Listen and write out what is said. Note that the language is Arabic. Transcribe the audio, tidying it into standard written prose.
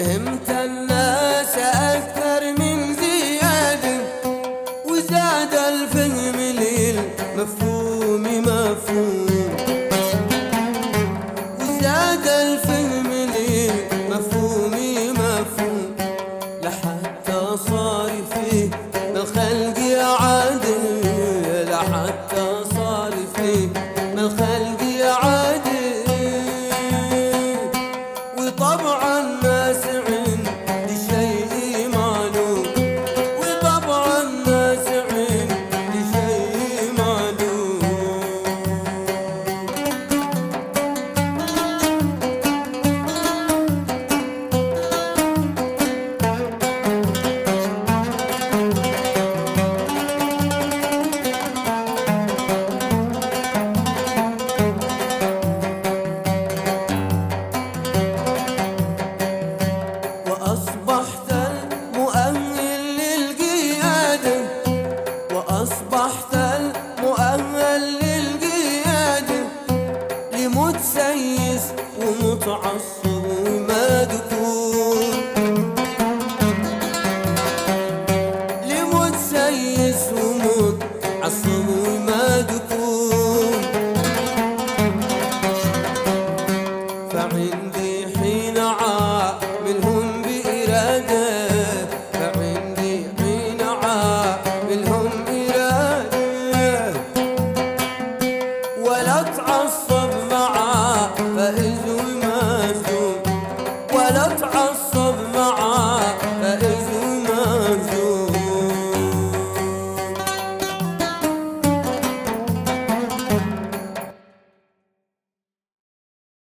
فهمت الناس أكثر من زيادة، وزاد الفهم للمفهوم مفهوم، وزاد الفهم للمفهوم مفهوم، لحتى صار فيه من الخلق عادل، لحتى صار فيه من الخلق عادل. وطبعا الناس عندي شيء معلوم، وطبعا الناس عندي شيء معلوم. وأصبحت المؤهل للقيادة، وأصبحت المؤهل للقيادة، لمتسيس ومتعصب ومدكون، لمتسيس ومتعصب ومدكون. فعندي حين عاملهم بإرادة، فعندي حين عاملهم إرادة، ولا أتعصب مع فائز ومهزوم، ولا أتعصب